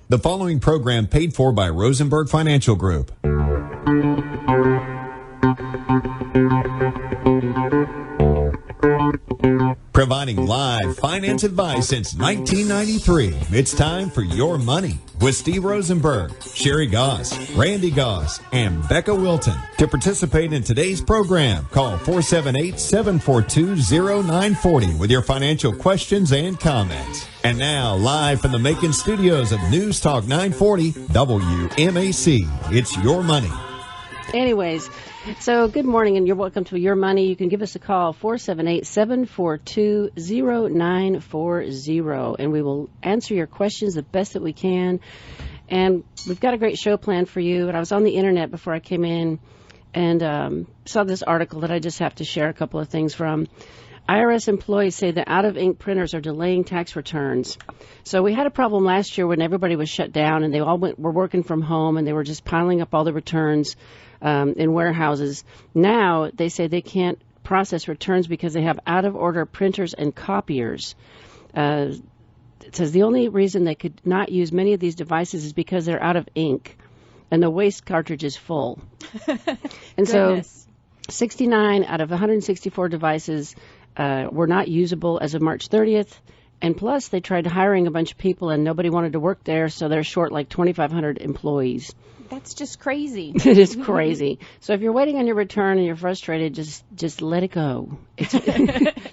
The following program paid for by Rosenberg Financial Group. Providing live finance advice since 1993. It's time for Your Money with Steve Rosenberg, Sherri Goss, Randy Goss, and Becca Wilton. To participate in today's program, call 478-742-0940 with your financial questions and comments. And now, live from the Macon studios of News Talk 940 WMAC, it's Your Money. Anyways, so good morning, and you're welcome to Your Money. You can give us a call, 478-742-0940, and we will answer your questions the best that we can. And we've got a great show planned for you. And I was on the internet before I came in and saw this article that I just have to share a couple of things from. IRS employees say that out-of-ink printers are delaying tax returns. So we had a problem last year when everybody was shut down and they all were working from home and they were just piling up all the returns in warehouses. Now they say they can't process returns because they have out-of-order printers and copiers. It says the only reason they could not use many of these devices is because they're out of ink and the waste cartridge is full. And so 69 out of 164 devices were not usable as of March 30th. And plus, they tried hiring a bunch of people, and nobody wanted to work there, so they're short like 2,500 employees. That's just crazy. It is crazy. So if you're waiting on your return and you're frustrated, just let it go.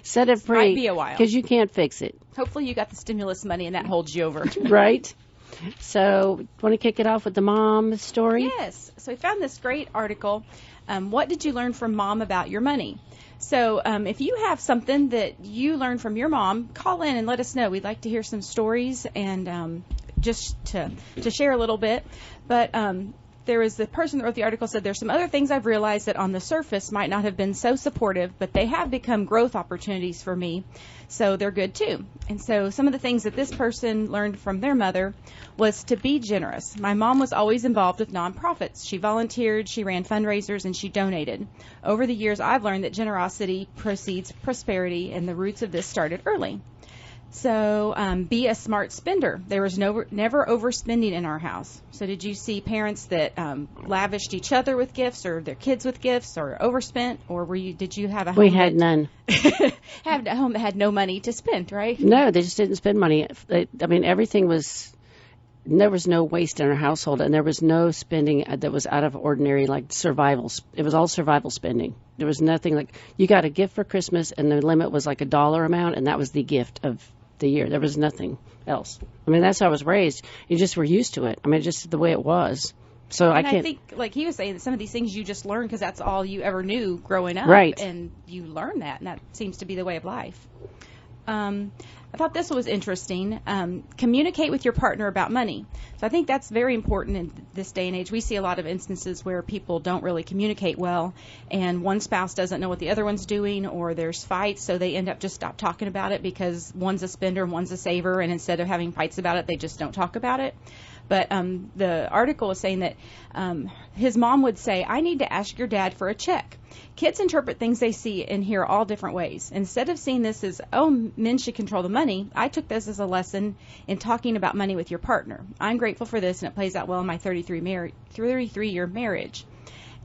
Set it free. Might be a while. Because you can't fix it. Hopefully you got the stimulus money and that holds you over. Right? So, want to kick it off with the mom story? Yes. So we found this great article. What did you learn from Mom about your money? So if you have something that you learned from your mom, call in and let us know. We'd like to hear some stories and just to share a little bit. But there was the person that wrote the article said there's some other things I've realized that on the surface might not have been so supportive, but they have become growth opportunities for me. So they're good too. And so some of the things that this person learned from their mother was to be generous. My mom was always involved with nonprofits. She volunteered, she ran fundraisers, and she donated. Over the years, I've learned that generosity precedes prosperity, and the roots of this started early. So be a smart spender. There was never overspending in our house. So did you see parents that lavished each other with gifts or their kids with gifts or overspent? Or did you have a home? We had none. Have a home that had no money to spend, right? No, they just didn't spend money. I mean, everything was, there was no waste in our household, and there was no spending that was out of ordinary, like survival. It was all survival spending. There was nothing like, you got a gift for Christmas, and the limit was like $1 amount, and that was the gift of the year. There was nothing else. I mean, that's how I was raised. You just were used to it. I mean, just the way it was. So and I can't. I think, like he was saying, that some of these things you just learned because that's all you ever knew growing up. Right. And you learn that, and that seems to be the way of life. I thought this was interesting. Communicate with your partner about money. So I think that's very important in this day and age. We see a lot of instances where people don't really communicate well, and one spouse doesn't know what the other one's doing, or there's fights, so they end up just stop talking about it because one's a spender and one's a saver, and instead of having fights about it, they just don't talk about it. But the article is saying that his mom would say, I need to ask your dad for a check. Kids interpret things they see and hear all different ways. Instead of seeing this as, oh, men should control the money, I took this as a lesson in talking about money with your partner. I'm grateful for this, and it plays out well in my 33-year marriage.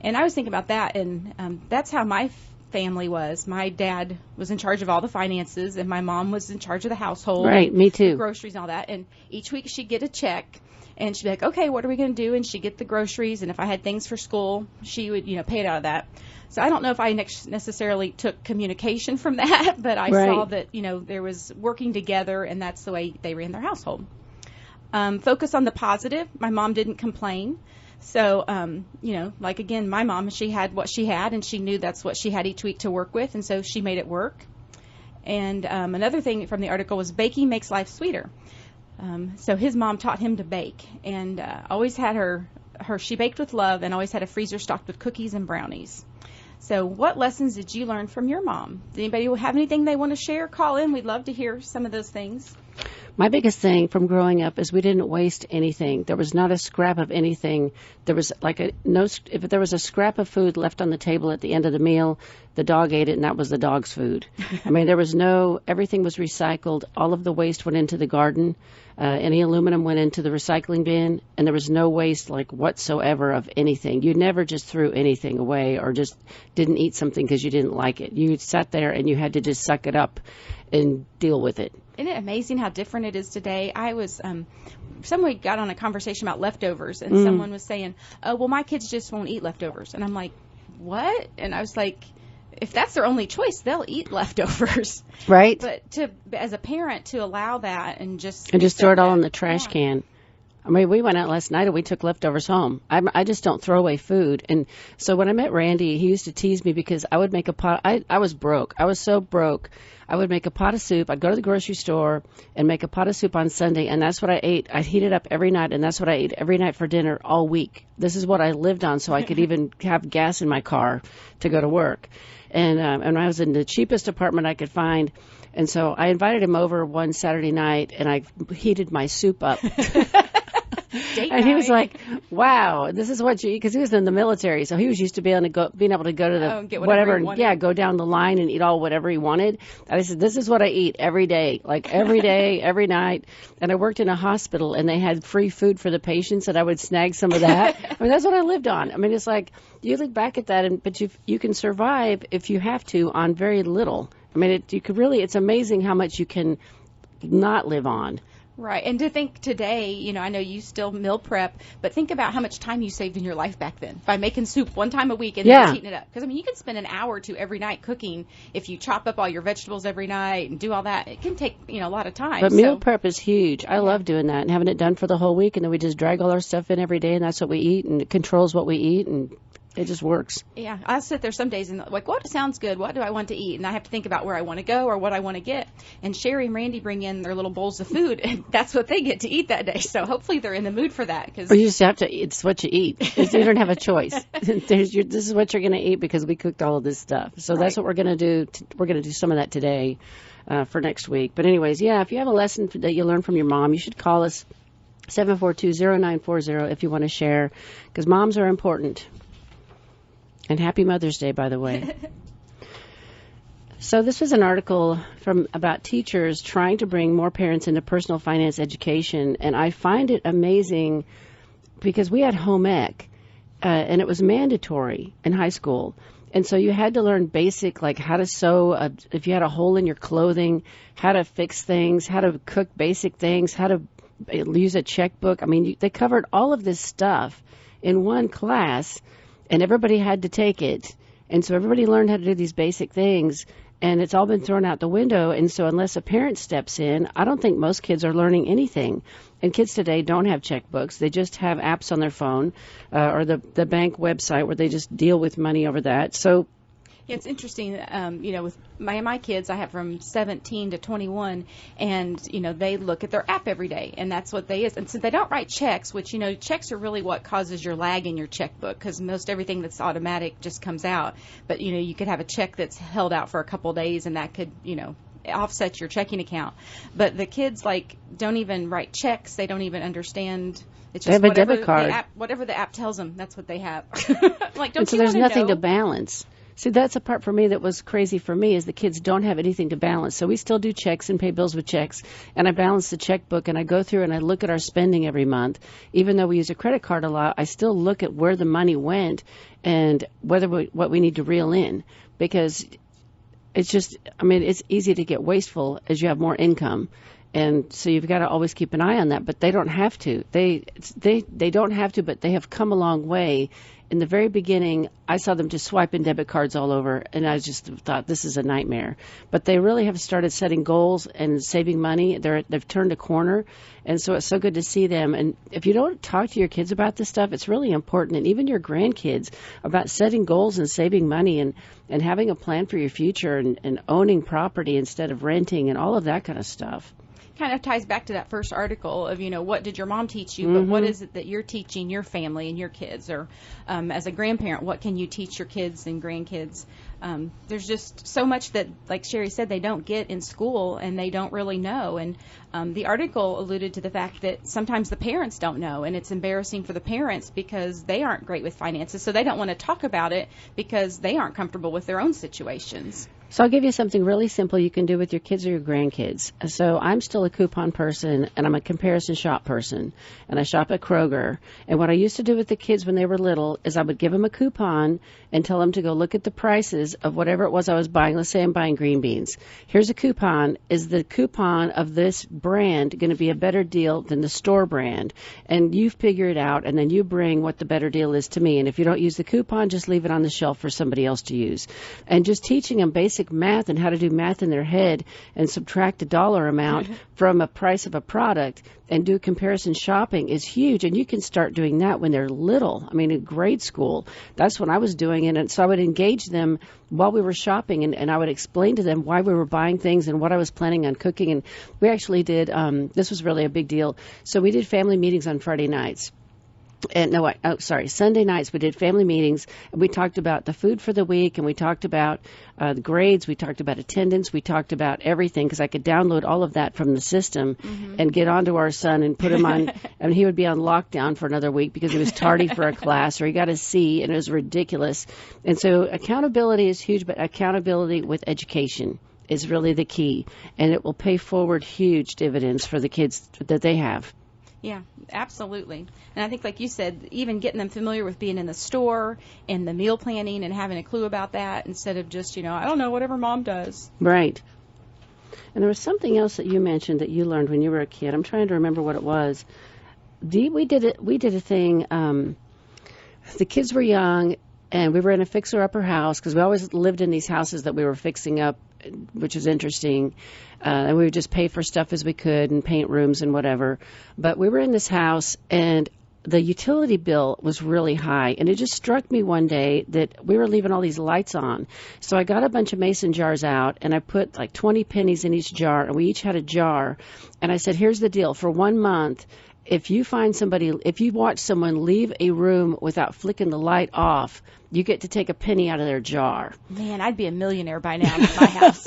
And I was thinking about that, and that's how my family was. My dad was in charge of all the finances, and my mom was in charge of the household. Right, me too. Groceries and all that. And each week she'd get a check. And she'd be like, okay, what are we going to do? And she'd get the groceries. And if I had things for school, she would, pay it out of that. So I don't know if I necessarily took communication from that, but I saw that, there was working together, and that's the way they ran their household. Focus on the positive. My mom didn't complain. So, like, again, my mom, she had what she had, and she knew that's what she had each week to work with, and so she made it work. And another thing from the article was baking makes life sweeter. So his mom taught him to bake, and always had she baked with love and always had a freezer stocked with cookies and brownies. So what lessons did you learn from your mom? Does anybody have anything they want to share? Call in. We'd love to hear some of those things. My biggest thing from growing up is we didn't waste anything. There was not a scrap of anything. There was if there was a scrap of food left on the table at the end of the meal, the dog ate it, and that was the dog's food. I mean, everything was recycled. All of the waste went into the garden. Any aluminum went into the recycling bin, and there was no waste like whatsoever of anything. You never just threw anything away or just didn't eat something because you didn't like it. You sat there and you had to just suck it up and deal with it. Isn't it amazing how different it is today? I was, someone got on a conversation about leftovers, and someone was saying, oh, well, my kids just won't eat leftovers. And I'm like, what? And I was like, if that's their only choice, they'll eat leftovers. Right. But as a parent, to allow that and just throw it all in the trash can. I mean, we went out last night and we took leftovers home. I just don't throw away food. And so when I met Randy, he used to tease me because I would make a pot. I was broke. I was so broke. I would make a pot of soup. I'd go to the grocery store and make a pot of soup on Sunday, and that's what I ate. I'd heat it up every night, and that's what I ate every night for dinner all week. This is what I lived on so I could even have gas in my car to go to work. And I was in the cheapest apartment I could find. And so I invited him over one Saturday night, and I heated my soup up. And he was like, wow, this is what you eat, because he was in the military, so he was used to being able to go to the get whatever he wanted. Go down the line and eat all whatever he wanted. And I said, this is what I eat every day, like every day, every night. And I worked in a hospital, and they had free food for the patients, and I would snag some of that. I mean, that's what I lived on. I mean, it's like, you look back at that, but you can survive if you have to on very little. I mean, it's amazing how much you can not live on. Right. And to think today, I know you still meal prep, but think about how much time you saved in your life back then by making soup one time a week and then heating it up. Because, you can spend an hour or two every night cooking if you chop up all your vegetables every night and do all that. It can take, a lot of time. But meal prep is huge. I love doing that and having it done for the whole week, and then we just drag all our stuff in every day, and that's what we eat, and it controls what we eat, and it just works. Yeah, I sit there some days and like, what sounds good? What do I want to eat? And I have to think about where I want to go or what I want to get. And Sherri and Randy bring in their little bowls of food, and that's what they get to eat that day. So hopefully they're in the mood for that. Or you just have to. It's what you eat. You don't have a choice. This is what you're going to eat because we cooked all of this stuff. So that's what we're going to do. We're going to do some of that today for next week. But anyways, if you have a lesson that you learned from your mom, you should call us 742-0940 if you want to share, because moms are important. And happy Mother's Day, by the way. So this was an article about teachers trying to bring more parents into personal finance education. And I find it amazing because we had home ec, and it was mandatory in high school. And so you had to learn basic, like how to sew, if you had a hole in your clothing, how to fix things, how to cook basic things, how to use a checkbook. I mean, they covered all of this stuff in one class. And everybody had to take it. And so everybody learned how to do these basic things. And it's all been thrown out the window. And so unless a parent steps in, I don't think most kids are learning anything. And kids today don't have checkbooks. They just have apps on their phone or the bank website where they just deal with money over that. So yeah, it's interesting, with my kids, I have from 17 to 21, and, they look at their app every day, and that's what they is. And so they don't write checks, which, checks are really what causes your lag in your checkbook, because most everything that's automatic just comes out. But, you could have a check that's held out for a couple of days, and that could, offset your checking account. But the kids, don't even write checks. They don't even understand. It's just they have a debit card. Whatever the app tells them, that's what they have. So there's nothing to balance. See, that's a part for me that was crazy for me is the kids don't have anything to balance. So we still do checks and pay bills with checks. And I balance the checkbook, and I go through and I look at our spending every month. Even though we use a credit card a lot, I still look at where the money went and what we need to reel in. Because it's just, it's easy to get wasteful as you have more income. And so you've got to always keep an eye on that. But they don't have to. They don't have to, but they have come a long way. In the very beginning, I saw them just swiping debit cards all over, and I just thought this is a nightmare. But they really have started setting goals and saving money. They've turned a corner, and so it's so good to see them. And if you don't talk to your kids about this stuff, it's really important, and even your grandkids, about setting goals and saving money and having a plan for your future and owning property instead of renting and all of that kind of stuff. kind of ties back to that first article of, what did your mom teach you, but what is it that you're teaching your family and your kids? Or as a grandparent, what can you teach your kids and grandkids? There's just so much that, like Sherri said, they don't get in school and they don't really know. And the article alluded to the fact that sometimes the parents don't know, and it's embarrassing for the parents because they aren't great with finances, so they don't want to talk about it because they aren't comfortable with their own situations. So I'll give you something really simple you can do with your kids or your grandkids. So I'm still a coupon person, and I'm a comparison shop person, and I shop at Kroger. And what I used to do with the kids when they were little is I would give them a coupon and tell them to go look at the prices of whatever it was I was buying. Let's say I'm buying green beans. Here's a coupon. Is the coupon of this brand going to be a better deal than the store brand? And you figure it out, and then you bring what the better deal is to me. And if you don't use the coupon, just leave it on the shelf for somebody else to use. And just teaching them basic math and how to do math in their head and subtract a dollar amount from a price of a product and do comparison shopping is huge. And you can start doing that when they're little. I mean, in grade school, that's when I was doing it. And so I would engage them while we were shopping, and I would explain to them why we were buying things and what I was planning on cooking. And we actually did, this was really a big deal. So we did family meetings on Friday nights. And Sunday nights we did family meetings, and we talked about the food for the week, and we talked about the grades, we talked about attendance, we talked about everything, because I could download all of that from the system and get onto our son and put him on, and he would be on lockdown for another week because he was tardy for a class or he got a C, and it was ridiculous. And so accountability is huge, but accountability with education is really the key, and it will pay forward huge dividends for the kids that they have. Yeah, absolutely. And I think, like you said, even getting them familiar with being in the store and the meal planning and having a clue about that instead of just, I don't know, whatever mom does. Right. And there was something else that you mentioned that you learned when you were a kid. I'm trying to remember what it was. We did a thing. The kids were young, and we were in a fixer-upper house because we always lived in these houses that we were fixing up, which was interesting. And we would just pay for stuff as we could and paint rooms and whatever. But we were in this house, and the utility bill was really high. And it just struck me one day that we were leaving all these lights on. So I got a bunch of mason jars out, and I put like 20 pennies in each jar, and we each had a jar. And I said, here's the deal. For 1 month, if you watch someone leave a room without flicking the light off, you get to take a penny out of their jar. Man, I'd be a millionaire by now in my house.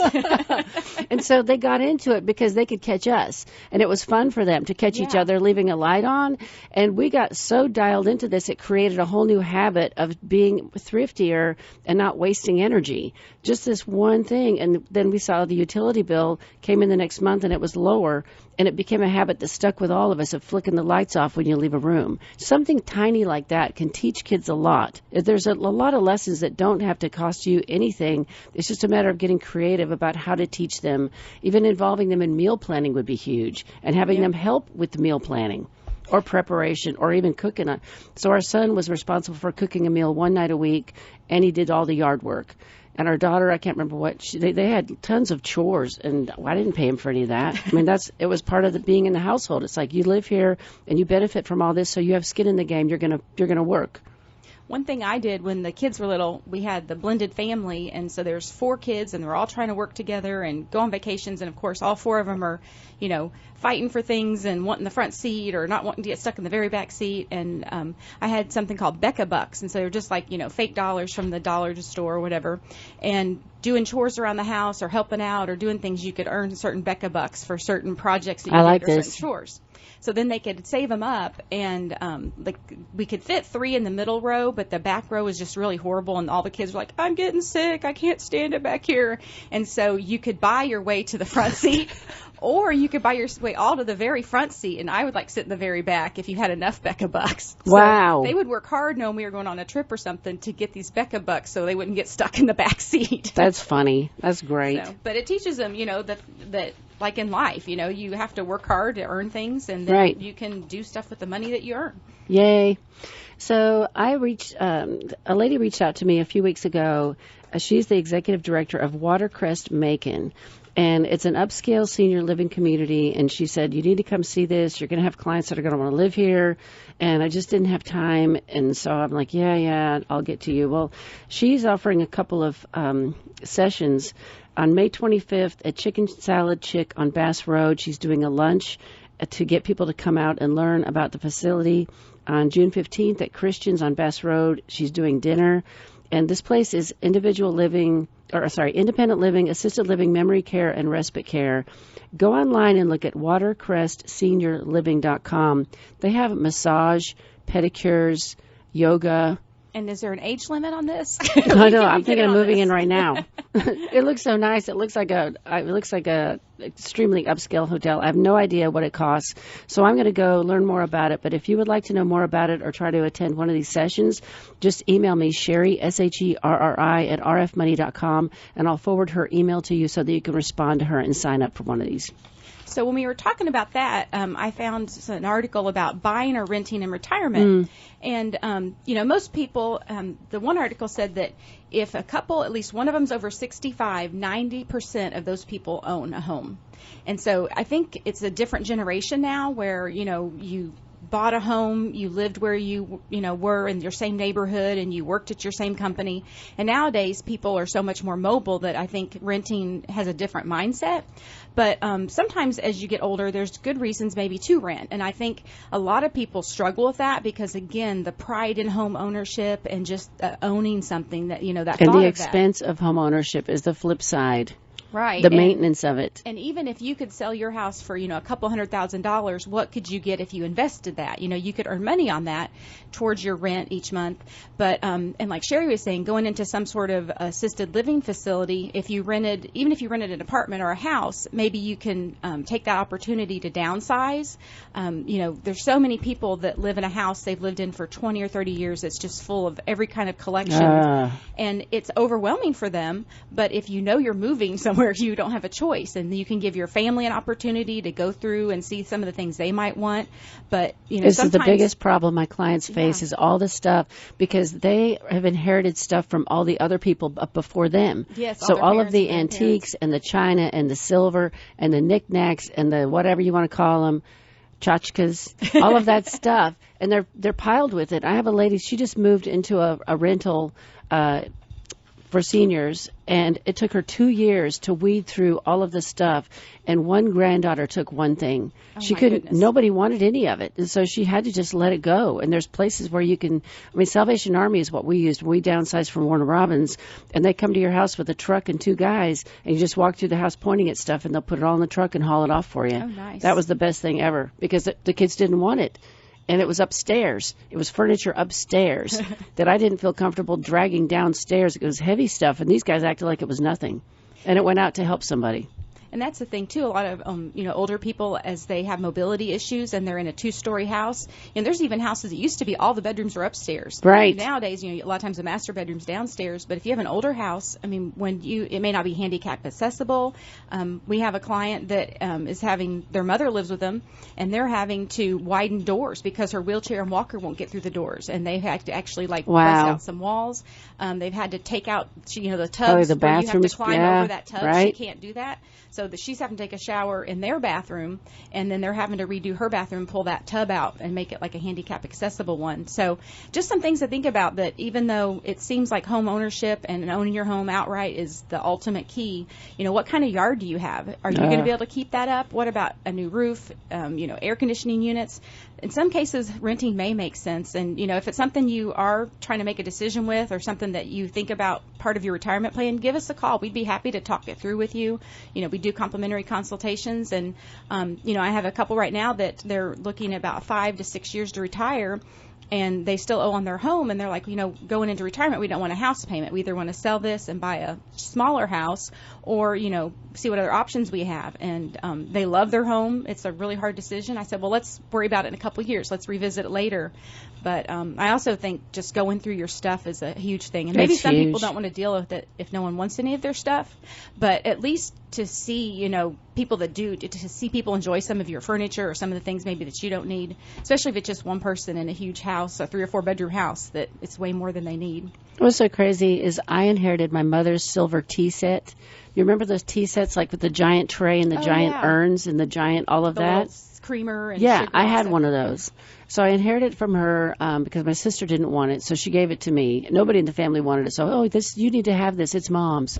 And so they got into it because they could catch us. And it was fun for them to catch each other leaving a light on. And we got so dialed into this, it created a whole new habit of being thriftier and not wasting energy. Just this one thing. And then we saw the utility bill came in the next month, and it was lower. And it became a habit that stuck with all of us of flicking the lights off when you leave a room. Something tiny like that can teach kids a lot. There's a lot of lessons that don't have to cost you anything. It's just a matter of getting creative about how to teach them. Even involving them in meal planning would be huge, and having them help with the meal planning or preparation or even cooking. So our son was responsible for cooking a meal one night a week, and he did all the yard work. And our daughter, I can't remember what, they had tons of chores, and I didn't pay him for any of that. I mean, it was part of being in the household. It's like you live here and you benefit from all this, so you have skin in the game. You're gonna work. One thing I did when the kids were little, we had the blended family, and so there's 4 kids, and they're all trying to work together and go on vacations, and of course all 4 of them are, fighting for things and wanting the front seat or not wanting to get stuck in the very back seat. And I had something called Becca Bucks, and so they're just like, fake dollars from the dollar store or whatever, and doing chores around the house or helping out or doing things, you could earn certain Becca Bucks for certain projects that you did or certain chores. So then they could save them up, and we could fit 3 in the middle row, but the back row was just really horrible, and all the kids were like, I'm getting sick, I can't stand it back here. And so you could buy your way to the front seat, or you could buy your way all to the very front seat, and I would sit in the very back if you had enough Becca Bucks. Wow. So they would work hard knowing we were going on a trip or something to get these Becca Bucks so they wouldn't get stuck in the back seat. That's funny. That's great. But it teaches them, that like in life, you have to work hard to earn things, and then you can do stuff with the money that you earn. Yay. So a lady reached out to me a few weeks ago. She's the executive director of Watercrest Macon. And it's an upscale senior living community. And she said, you need to come see this. You're going to have clients that are going to want to live here. And I just didn't have time. And so I'm like, yeah, I'll get to you. Well, she's offering a couple of sessions On May 25th at Chicken Salad Chick on Bass Road, she's doing a lunch to get people to come out and learn about the facility. On June 15th at Christians on Bass Road, she's doing dinner. And this place is independent living, assisted living, memory care, and respite care. Go online and look at watercrestseniorliving.com. They have massage, pedicures, yoga. And is there an age limit on this? I know. I'm thinking of moving in right now. It looks so nice. It looks like a extremely upscale hotel. I have no idea what it costs, so I'm going to go learn more about it. But if you would like to know more about it or try to attend one of these sessions, just email me, Sherri, Sherri, at rfmoney.com, and I'll forward her email to you so that you can respond to her and sign up for one of these. So when we were talking about that, I found an article about buying or renting in retirement. And, most people, the one article said that if a couple, at least one of them's over 65, 90% of those people own a home. And so I think it's a different generation now where, you bought a home, you lived where you were in your same neighborhood, and you worked at your same company. And nowadays, people are so much more mobile that I think renting has a different mindset. But sometimes as you get older, there's good reasons maybe to rent. And I think a lot of people struggle with that because, again, the pride in home ownership and just owning something that, that and thought the of expense that. of home ownership is the flip side. Right. The maintenance of it. And even if you could sell your house for, a couple $100,000, what could you get if you invested that? You could earn money on that towards your rent each month. But, and like Sherri was saying, going into some sort of assisted living facility, even if you rented an apartment or a house, maybe you can take that opportunity to downsize. There's so many people that live in a house they've lived in for 20 or 30 years. It's just full of every kind of collection. And it's overwhelming for them. But if you're moving somewhere, you don't have a choice, and you can give your family an opportunity to go through and see some of the things they might want. But this is the biggest problem my clients face is all this stuff, because they have inherited stuff from all the other people before them. Yes, so all of the antiques and the china and the silver and the knickknacks and the whatever you want to call them, tchotchkes, all of that stuff, and they're piled with it. I have a lady, she just moved into a rental for seniors, and it took her 2 years to weed through all of the stuff, and one granddaughter took one thing. Nobody wanted any of it, and so she had to just let it go. And there's places where you can, Salvation Army is what we used. We downsized from Warner Robins, and they come to your house with a truck and two guys, and you just walk through the house pointing at stuff, and they'll put it all in the truck and haul it off for you. Oh, nice. That was the best thing ever, because the kids didn't want it. And it was upstairs. It was furniture upstairs that I didn't feel comfortable dragging downstairs. It was heavy stuff, and these guys acted like it was nothing. And it went out to help somebody. And that's the thing, too. A lot of, older people, as they have mobility issues and they're in a two-story house, and there's even houses that used to be all the bedrooms are upstairs. Right. Nowadays, a lot of times the master bedroom's downstairs. But if you have an older house, it may not be handicap accessible. We have a client that is having, their mother lives with them, and they're having to widen doors because her wheelchair and walker won't get through the doors. And they've had to actually, bust out some walls. They've had to take out, the tubs the where you have to bathrooms, climb over that tub. Right. She can't do that. So that she's having to take a shower in their bathroom, and then they're having to redo her bathroom, pull that tub out, and make it like a handicap accessible one. So just some things to think about, that even though it seems like home ownership and owning your home outright is the ultimate key, what kind of yard do you have? Are you going to be able to keep that up? What about a new roof, air conditioning units? In some cases, renting may make sense. And, if it's something you are trying to make a decision with or something that you think about part of your retirement plan, give us a call. We'd be happy to talk it through with you. We do complimentary consultations. And, I have a couple right now that they're looking about 5 to 6 years to retire, and they still owe on their home, and they're like, going into retirement, we don't want a house payment. We either want to sell this and buy a smaller house, or, see what other options we have. And they love their home. It's a really hard decision. I said, well, let's worry about it in a couple of years. Let's revisit it later. But I also think just going through your stuff is a huge thing. And maybe some people don't want to deal with it if no one wants any of their stuff. But at least to see, people that do, to see people enjoy some of your furniture or some of the things maybe that you don't need, especially if it's just one person in a huge house, a 3 or 4 bedroom house, that it's way more than they need. What's so crazy is I inherited my mother's silver tea set. You remember those tea sets, like with the giant tray and the giant urns and the giant all of that? creamer and Yeah, sugar I had also. one of those. So I inherited it from her because my sister didn't want it, so she gave it to me. Nobody in the family wanted it, so you need to have this. It's Mom's.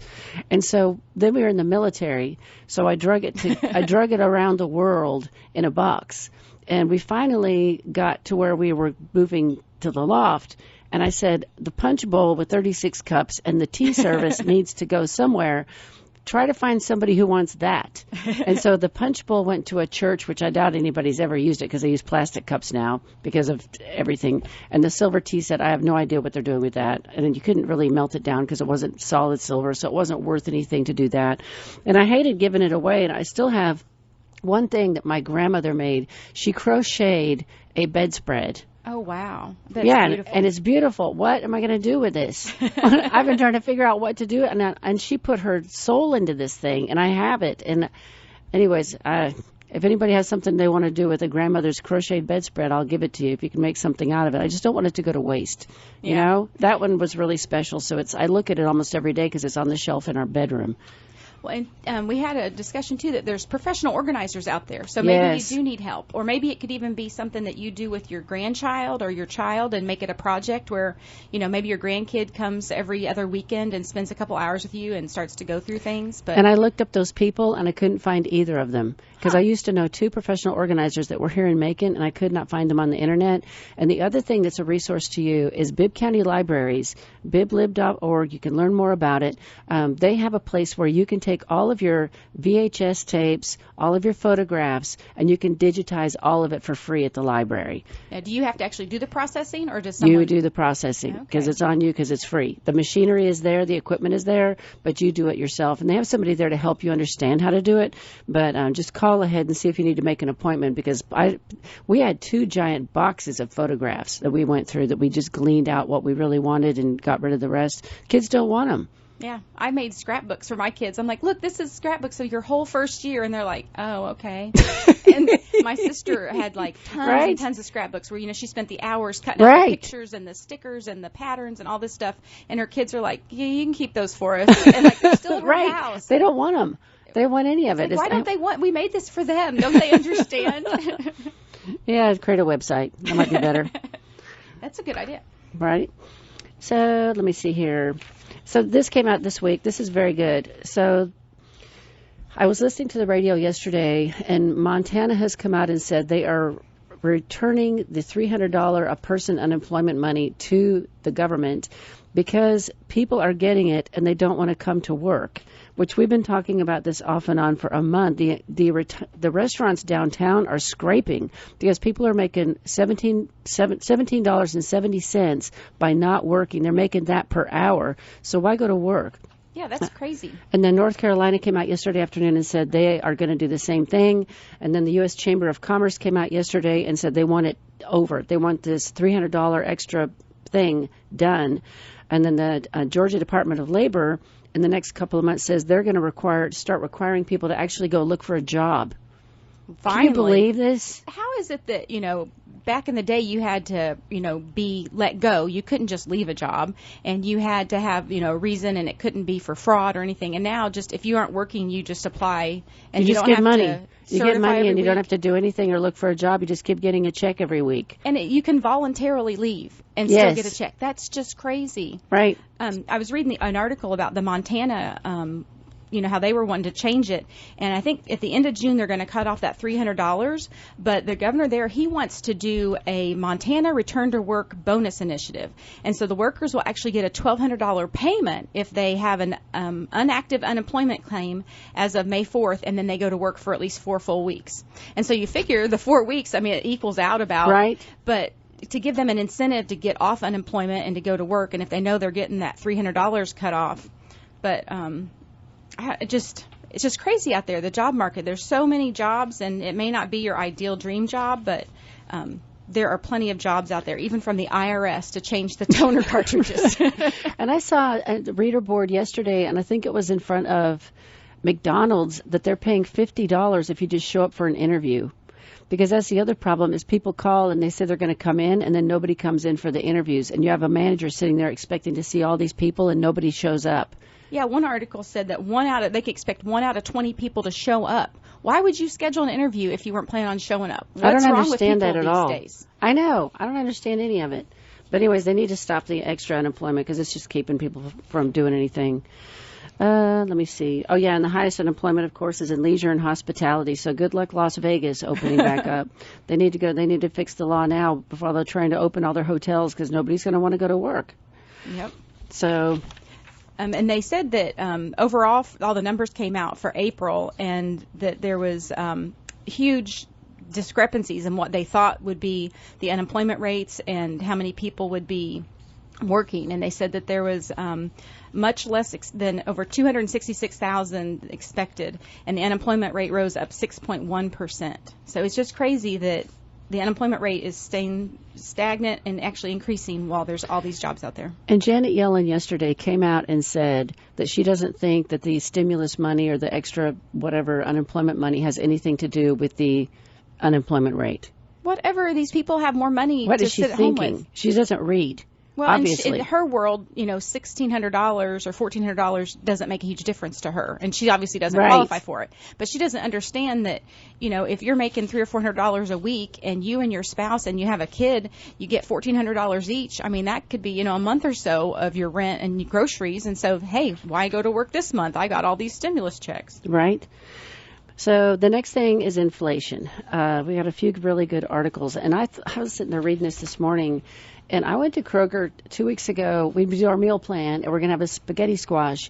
And so then we were in the military, so I drug it around the world in a box, and we finally got to where we were moving to the loft. And I said, the punch bowl with 36 cups and the tea service needs to go somewhere. Try to find somebody who wants that. And so the punch bowl went to a church, which I doubt anybody's ever used it because they use plastic cups now because of everything. And the silver tea set, I have no idea what they're doing with that. And then you couldn't really melt it down because it wasn't solid silver, so it wasn't worth anything to do that. And I hated giving it away, and I still have one thing that my grandmother made. She crocheted a bedspread. Oh, wow. That's beautiful. And it's beautiful. What am I going to do with this? I've been trying to figure out what to do. And she put her soul into this thing, and I have it. And anyways, if anybody has something they want to do with a grandmother's crocheted bedspread, I'll give it to you if you can make something out of it. I just don't want it to go to waste. You know? That one was really special. So I look at it almost every day because it's on the shelf in our bedroom. Well, and we had a discussion, too, that there's professional organizers out there. So maybe you do need help. Or maybe it could even be something that you do with your grandchild or your child and make it a project where, maybe your grandkid comes every other weekend and spends a couple hours with you and starts to go through things. And I looked up those people, and I couldn't find either of them. Because I used to know 2 professional organizers that were here in Macon, and I could not find them on the Internet. And the other thing that's a resource to you is Bibb County Libraries, biblib.org. You can learn more about it. They have a place where you can take all of your VHS tapes, all of your photographs, and you can digitize all of it for free at the library. Now, do you have to actually do the processing, or does someone... You do the processing because it's on you because it's free. The machinery is there, the equipment is there, but you do it yourself. And they have somebody there to help you understand how to do it. But just call ahead and see if you need to make an appointment because we had 2 giant boxes of photographs that we went through that we just gleaned out what we really wanted and got rid of the rest. Kids don't want them. Yeah, I made scrapbooks for my kids. I'm like, look, this is scrapbooks of your whole first year. And they're like, oh, okay. And my sister had like tons and tons of scrapbooks where, she spent the hours cutting out the pictures and the stickers and the patterns and all this stuff. And her kids are like, yeah, you can keep those for us. And like, they're still in her house. They don't want them. They don't want any of it. Like, why don't they want? We made this for them. Don't they understand? Yeah, create a website. That might be better. That's a good idea. Right. So let me see here. So this came out this week. This is very good. So I was listening to the radio yesterday, and Montana has come out and said they are returning the $300 a person unemployment money to the government because people are getting it and they don't want to come to work, which we've been talking about this off and on for a month. The restaurants downtown are scraping because people are making $17.70 by not working. They're making that per hour. So why go to work? Yeah, that's crazy. And then North Carolina came out yesterday afternoon and said they are going to do the same thing. And then the U.S. Chamber of Commerce came out yesterday and said they want it over. They want this $300 extra thing done. And then the Georgia Department of Labor in the next couple of months says they're going to start requiring people to actually go look for a job. Finally. Can you believe this? How is it that, back in the day you had to, be let go. You couldn't just leave a job, and you had to have, a reason, and it couldn't be for fraud or anything. And now just if you aren't working, you just apply and you just don't get have money. to You get money and you week. don't have to do anything or look for a job. You just keep getting a check every week. And you can voluntarily leave and still get a check. That's just crazy. Right. I was reading an article about the Montana, how they were wanting to change it. And I think at the end of June, they're going to cut off that $300. But the governor there, he wants to do a Montana Return to Work bonus initiative. And so the workers will actually get a $1,200 payment if they have an inactive unemployment claim as of May 4th, and then they go to work for at least 4 full weeks. And so you figure the 4 weeks, it equals out about. Right. But to give them an incentive to get off unemployment and to go to work, and if they know they're getting that $300 cut off. But it's just crazy out there, the job market. There's so many jobs, and it may not be your ideal dream job, but there are plenty of jobs out there, even from the IRS, to change the toner cartridges. And I saw a reader board yesterday, and I think it was in front of McDonald's, that they're paying $50 if you just show up for an interview. Because that's the other problem is people call and they say they're going to come in, and then nobody comes in for the interviews. And you have a manager sitting there expecting to see all these people, and nobody shows up. Yeah, one article said that they could expect 1 out of 20 people to show up. Why would you schedule an interview if you weren't planning on showing up? I don't What's wrong with understand people that at these all. days? I know. I don't understand any of it. But anyways, they need to stop the extra unemployment because it's just keeping people from doing anything. Let me see. Oh, yeah, and the highest unemployment, of course, is in leisure and hospitality. So good luck Las Vegas opening back up. They need to fix the law now before they're trying to open all their hotels because nobody's going to want to go to work. Yep. So... and they said that overall, all the numbers came out for April, and that there was huge discrepancies in what they thought would be the unemployment rates and how many people would be working. And they said that there was much less than over 266,000 expected, and the unemployment rate rose up 6.1%. So it's just crazy that the unemployment rate is staying stagnant and actually increasing while there's all these jobs out there. And Janet Yellen yesterday came out and said that she doesn't think that the stimulus money or the extra whatever unemployment money has anything to do with the unemployment rate. Whatever, these people have more money What to is she sit at home thinking? with. She doesn't read. Well, obviously. in her world, $1,600 or $1,400 doesn't make a huge difference to her, and she obviously doesn't qualify for it. But she doesn't understand that, if you're making $300 or $400 a week, and you and your spouse and you have a kid, you get $1,400 each. I mean, that could be a month or so of your rent and your groceries. And so, hey, why go to work this month? I got all these stimulus checks. Right. So the next thing is inflation. We got a few really good articles, and I was sitting there reading this morning. And I went to Kroger 2 weeks ago. We do our meal plan, and we're going to have a spaghetti squash.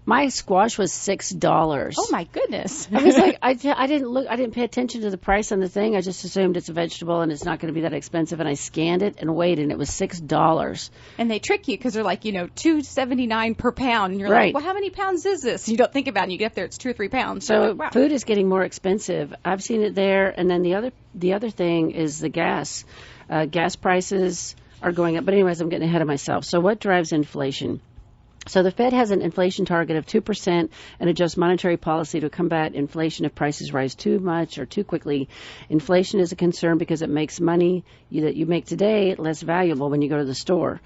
My squash was $6. Oh, my goodness. I was like, I didn't pay attention to the price on the thing. I just assumed it's a vegetable and it's not going to be that expensive. And I scanned it and weighed it, and it was $6. And they trick you because they're like, $2.79 per pound. And you're right. like, well, how many pounds is this? And you don't think about it, and you get up there, it's 2 or 3 pounds. So like, wow. Food is getting more expensive. I've seen it there. And then the other thing is the gas. Gas prices are going up. But anyways, I'm getting ahead of myself. So what drives inflation? So the Fed has an inflation target of 2% and adjusts monetary policy to combat inflation if prices rise too much or too quickly. Inflation is a concern because it makes money that you make today less valuable when you go to the store.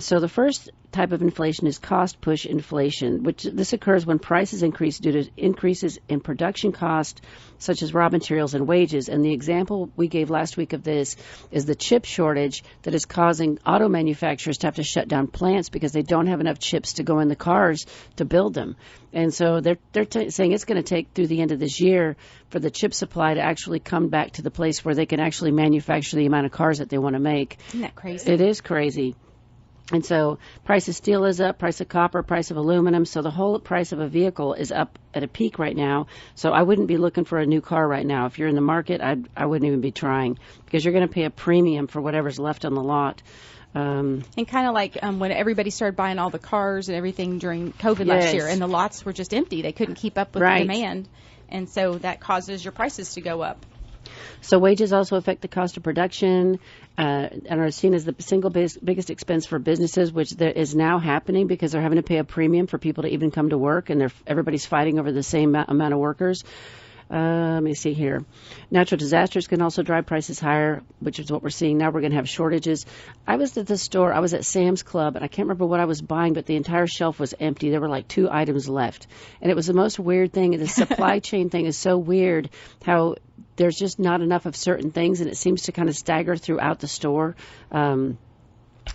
So the first type of inflation is cost push inflation, which this occurs when prices increase due to increases in production cost, such as raw materials and wages. And the example we gave last week of this is the chip shortage that is causing auto manufacturers to have to shut down plants because they don't have enough chips to go in the cars to build them. And so they're saying it's going to take through the end of this year for the chip supply to actually come back to the place where they can actually manufacture the amount of cars that they want to make. Isn't that crazy? It is crazy. And so price of steel is up, price of copper, price of aluminum. So the whole price of a vehicle is up at a peak right now. So I wouldn't be looking for a new car right now. If you're in the market, I wouldn't even be trying because you're going to pay a premium for whatever's left on the lot. And kind of like when everybody started buying all the cars and everything during COVID last year, and the lots were just empty. They couldn't keep up with the demand. And so that causes your prices to go up. So wages also affect the cost of production and are seen as the single biggest expense for businesses, which there is now happening because they're having to pay a premium for people to even come to work, and everybody's fighting over the same amount of workers. Let me see here. Natural disasters can also drive prices higher, which is what we're seeing now. We're going to have shortages. I was at the store. I was at Sam's Club, and I can't remember what I was buying, but the entire shelf was empty. There were like 2 items left. And it was the most weird thing. The supply chain thing is so weird how there's just not enough of certain things, and it seems to kind of stagger throughout the store.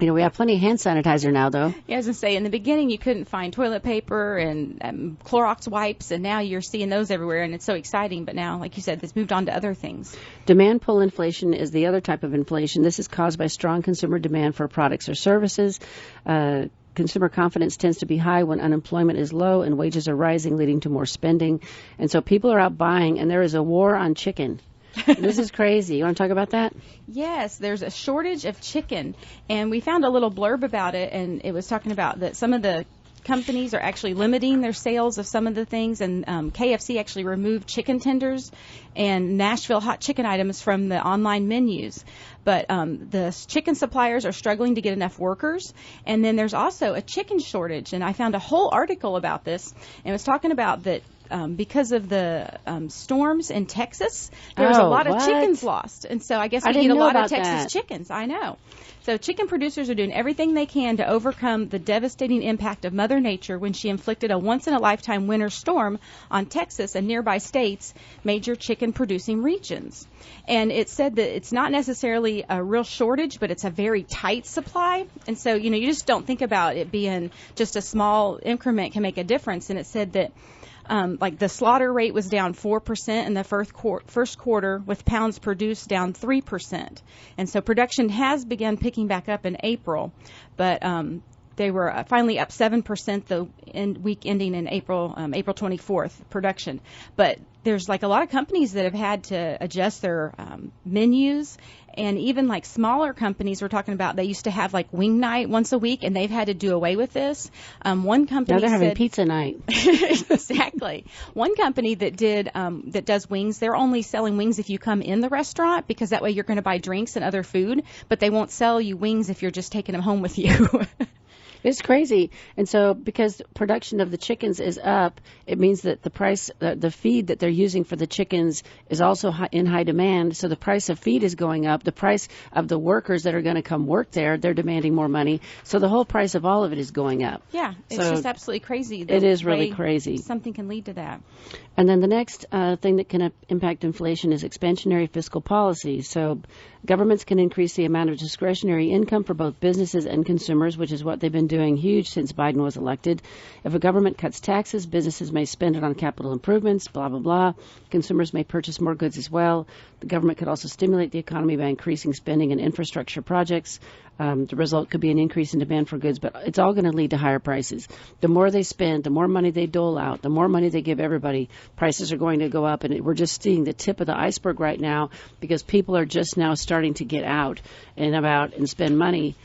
We have plenty of hand sanitizer now, though. Yeah, I was going to say, in the beginning, you couldn't find toilet paper and Clorox wipes, and now you're seeing those everywhere, and it's so exciting. But now, like you said, it's moved on to other things. Demand pull inflation is the other type of inflation. This is caused by strong consumer demand for products or services. Consumer confidence tends to be high when unemployment is low and wages are rising, leading to more spending. And so people are out buying, and there is a war on chicken. This is crazy. You want to talk about that? Yes, there's a shortage of chicken, and we found a little blurb about it, and it was talking about that some of the companies are actually limiting their sales of some of the things, and KFC actually removed chicken tenders and Nashville hot chicken items from the online menus. But the chicken suppliers are struggling to get enough workers, and then there's also a chicken shortage, and I found a whole article about this, and it was talking about that because of the storms in Texas, there was a lot of chickens lost. And so I guess we need a lot of Texas chickens. I know. So chicken producers are doing everything they can to overcome the devastating impact of Mother Nature when she inflicted a once-in-a-lifetime winter storm on Texas and nearby states' major chicken-producing regions. And it said that it's not necessarily a real shortage, but it's a very tight supply. And so, you just don't think about it being just a small increment can make a difference. And it said that like the slaughter rate was down 4% in the first quarter, with pounds produced down 3%. And so production has begun picking back up in April, but they were finally up 7% the week ending in April 24th production. But there's like a lot of companies that have had to adjust their menus, and even like smaller companies we're talking about, they used to have like wing night once a week, and they've had to do away with this. One company now they're having pizza night. Exactly. One company that does wings, they're only selling wings if you come in the restaurant, because that way you're going to buy drinks and other food, but they won't sell you wings if you're just taking them home with you. It's crazy. And so because production of the chickens is up, it means that the price, the feed that they're using for the chickens is also in high demand. So the price of feed is going up. The price of the workers that are going to come work there, they're demanding more money. So the whole price of all of it is going up. Yeah, it's just absolutely crazy. It is really crazy. Something can lead to that. And then the next thing that can impact inflation is expansionary fiscal policy. So governments can increase the amount of discretionary income for both businesses and consumers, which is what they've been doing huge since Biden was elected. If a government cuts taxes, businesses may spend it on capital improvements, blah, blah, blah. Consumers may purchase more goods as well. The government could also stimulate the economy by increasing spending in infrastructure projects. The result could be an increase in demand for goods, but it's all going to lead to higher prices. The more they spend, the more money they dole out, the more money they give everybody, prices are going to go up. And we're just seeing the tip of the iceberg right now, because people are just now starting to get out and about and spend money.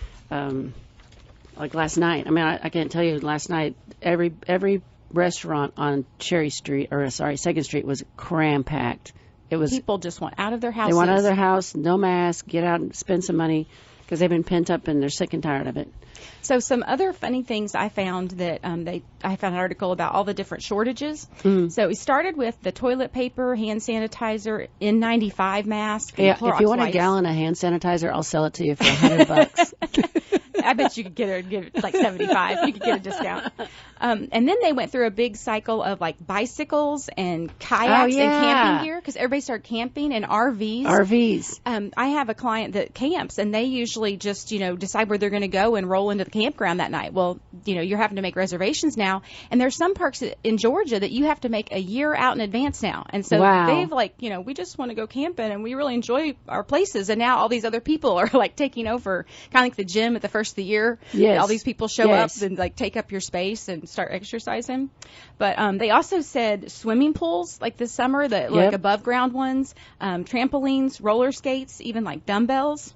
Like last night, I mean, I can't tell you, last night, every restaurant on Second Street was cram-packed. It was people just want out of their houses. They want out of their house, no mask, get out and spend some money, because they've been pent up and they're sick and tired of it. So some other funny things I found that I found an article about all the different shortages. So we started with the toilet paper, hand sanitizer, N95 mask. Yeah, if you want a gallon of hand sanitizer, I'll sell it to you for $100. I bet you could get it like 75. You could get a discount. And then they went through a big cycle of like bicycles and kayaks and camping gear, because everybody started camping, and RVs. I have a client that camps, and they usually just, decide where they're going to go and roll into the campground that night. Well, you're having to make reservations now, and there's some parks in Georgia that you have to make a year out in advance now. And so they've we just want to go camping, and we really enjoy our places. And now all these other people are like taking over, kind of like the gym at the first of the year. Yes. All these people show up and like take up your space and start exercising. But they also said swimming pools like this summer, like above ground ones, trampolines, roller skates, even like dumbbells.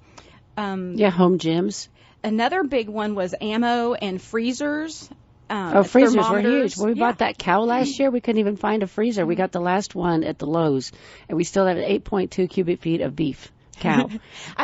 Home gyms. Another big one was ammo and freezers. Freezers were huge. When we bought that cow last year, we couldn't even find a freezer. We got the last one at the Lowe's, and we still have 8.2 cubic feet of beef. Cow.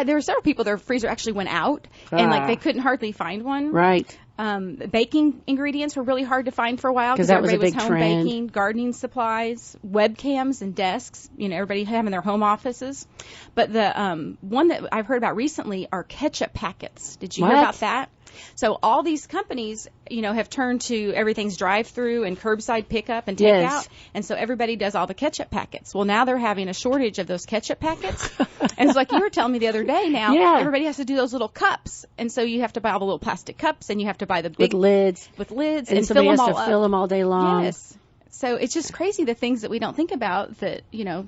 There were several people, their freezer actually went out, and they couldn't hardly find one. Right. Baking ingredients were really hard to find for a while, because that was a everybody big was home trend. baking, gardening supplies, webcams and desks, everybody having their home offices. But the one that I've heard about recently are ketchup packets. Did you hear about that? So all these companies, have turned to everything's drive-through and curbside pickup and takeout, and so everybody does all the ketchup packets. Well, now they're having a shortage of those ketchup packets, and it's like you were telling me the other day. Now everybody has to do those little cups, and so you have to buy all the little plastic cups, and you have to buy the big with lids, and fill them all up. Fill them all day long. Yes. So it's just crazy, the things that we don't think about that,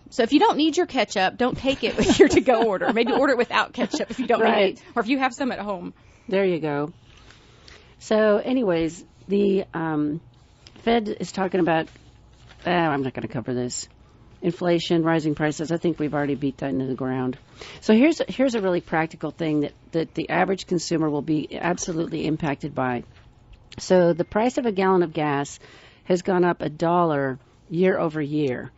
So if you don't need your ketchup, don't take it with your to-go order. Maybe order it without ketchup if you don't need it, or if you have some at home. There you go. So anyways, the Fed is talking about, I'm not going to cover this, inflation, rising prices. I think we've already beat that into the ground. So here's a really practical thing that the average consumer will be absolutely impacted by. So the price of a gallon of gas has gone up $1 year over year.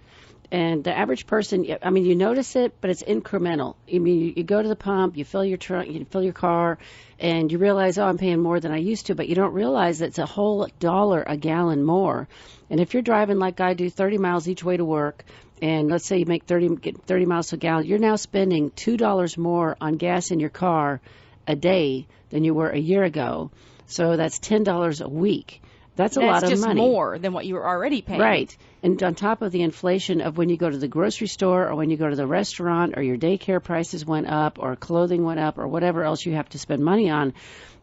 And the average person, I mean, you notice it, but it's incremental. I mean, you go to the pump, you fill your trunk, you fill your car, and you realize, oh, I'm paying more than I used to, but you don't realize that it's a whole $1 a gallon more. And if you're driving like I do, 30 miles each way to work, and let's say you get 30 miles a gallon, you're now spending $2 more on gas in your car a day than you were a year ago. So that's $10 a week. That's a lot of money. That's just more than what you were already paying. Right. And on top of the inflation of when you go to the grocery store or when you go to the restaurant or your daycare prices went up or clothing went up or whatever else you have to spend money on.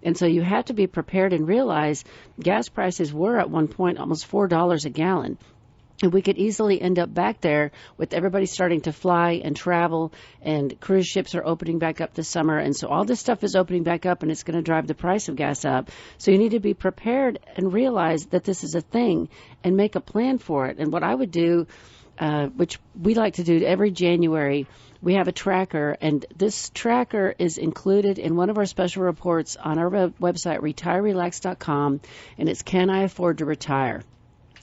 And so you have to be prepared and realize gas prices were at one point almost $4 a gallon. And we could easily end up back there with everybody starting to fly and travel, and cruise ships are opening back up this summer. And so all this stuff is opening back up, and it's going to drive the price of gas up. So you need to be prepared and realize that this is a thing and make a plan for it. And what I would do, which we like to do every January, we have a tracker, and this tracker is included in one of our special reports on our website, retirerelax.com, and it's Can I Afford to Retire?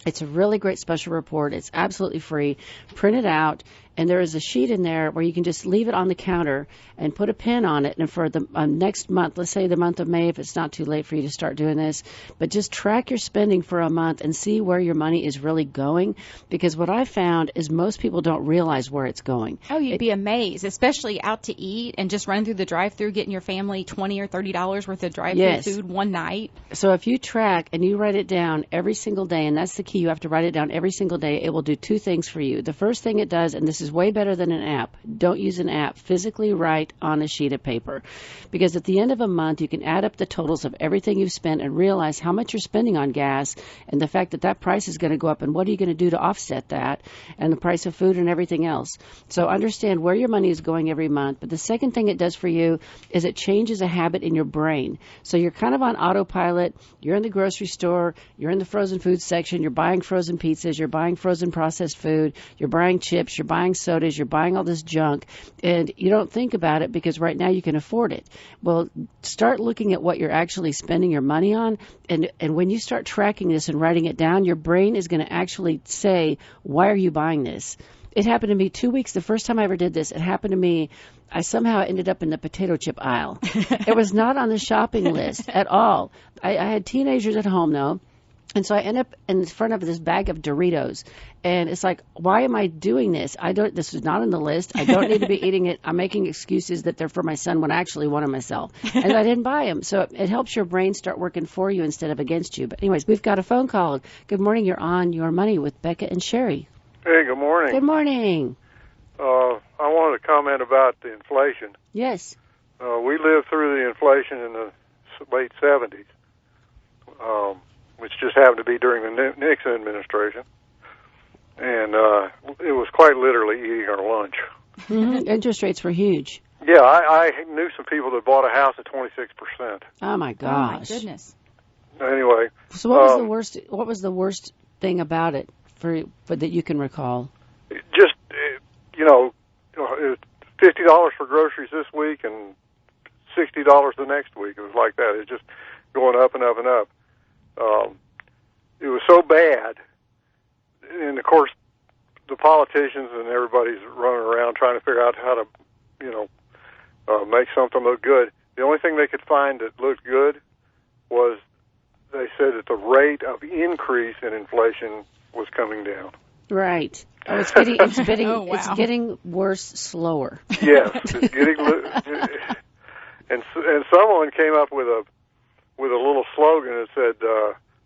It's a really great special report. It's absolutely free. Print it out, and there is a sheet in there where you can just leave it on the counter and put a pin on it. And for the next month, let's say the month of May, if it's not too late for you to start doing this, but just track your spending for a month and see where your money is really going. Because what I found is most people don't realize where it's going. Oh, you'd be amazed, especially out to eat and just run through the drive-thru, getting your family $20 or $30 worth of drive-thru food one night. So if you track and you write it down every single day, and that's the key, you have to write it down every single day, it will do two things for you. The first thing it does, and this is way better than an app, don't use an app, physically write on a sheet of paper. Because at the end of a month, you can add up the totals of everything you've spent and realize how much you're spending on gas and the fact that that price is going to go up and what are you going to do to offset that and the price of food and everything else. So understand where your money is going every month. But the second thing it does for you is it changes a habit in your brain. So you're kind of on autopilot. You're in the grocery store. You're in the frozen food section. You're buying frozen pizzas. You're buying frozen processed food. You're buying chips. You're buying sodas. You're buying all this junk. And you don't think about it because right now you can afford it. Well, start looking at what you're actually spending your money on. And when you start tracking this and writing it down, your brain is going to actually say, why are you buying this? It happened to me 2 weeks. The first time I ever did this, it happened to me. I somehow ended up in the potato chip aisle. It was not on the shopping list at all. I had teenagers at home, though. And so I end up in front of this bag of Doritos. And it's like, why am I doing this? This is not on the list. I don't need to be eating it. I'm making excuses that they're for my son when I actually wanted myself. And I didn't buy them. So it helps your brain start working for you instead of against you. But anyways, we've got a phone call. Good morning. You're on Your Money with Becca and Sherri. Hey, good morning. Good morning. I wanted to comment about the inflation. Yes. We lived through the inflation in the late 70s, which just happened to be during the Nixon administration. And it was quite literally eating our lunch. Mm-hmm. Interest rates were huge. Yeah, I knew some people that bought a house at 26%. Oh, my gosh. Oh, my goodness. Anyway. So what was the worst thing about it for that you can recall? Just, it was $50 for groceries this week and $60 the next week. It was like that. It was just going up and up and up. It was so bad. And, of course, the politicians and everybody's running around trying to figure out how to, make something look good. The only thing they could find that looked good was they said that the rate of increase in inflation was coming down. Right. Oh, it's getting worse slower. Yes, it's getting and someone came up with a little slogan that said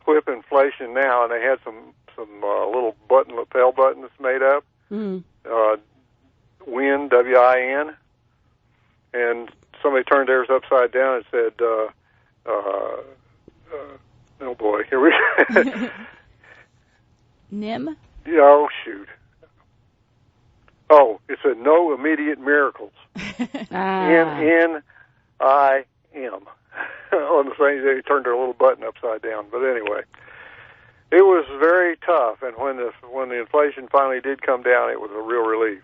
"Whip inflation now," and they had some little lapel buttons made up. Mm. Win, W-I-N, and somebody turned theirs upside down and said, "Oh boy, here we go." NIM. Yeah, oh shoot. Oh, it said no immediate miracles. N-I-M. On the same day, they turned their little button upside down. But anyway, it was very tough. And when the inflation finally did come down, it was a real relief.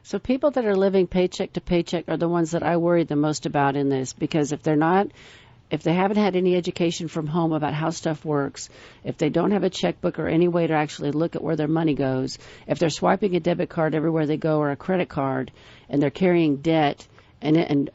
So people that are living paycheck to paycheck are the ones that I worry the most about in this, because if they're not if they haven't had any education from home about how stuff works, if they don't have a checkbook or any way to actually look at where their money goes, if they're swiping a debit card everywhere they go or a credit card, and they're carrying debt, and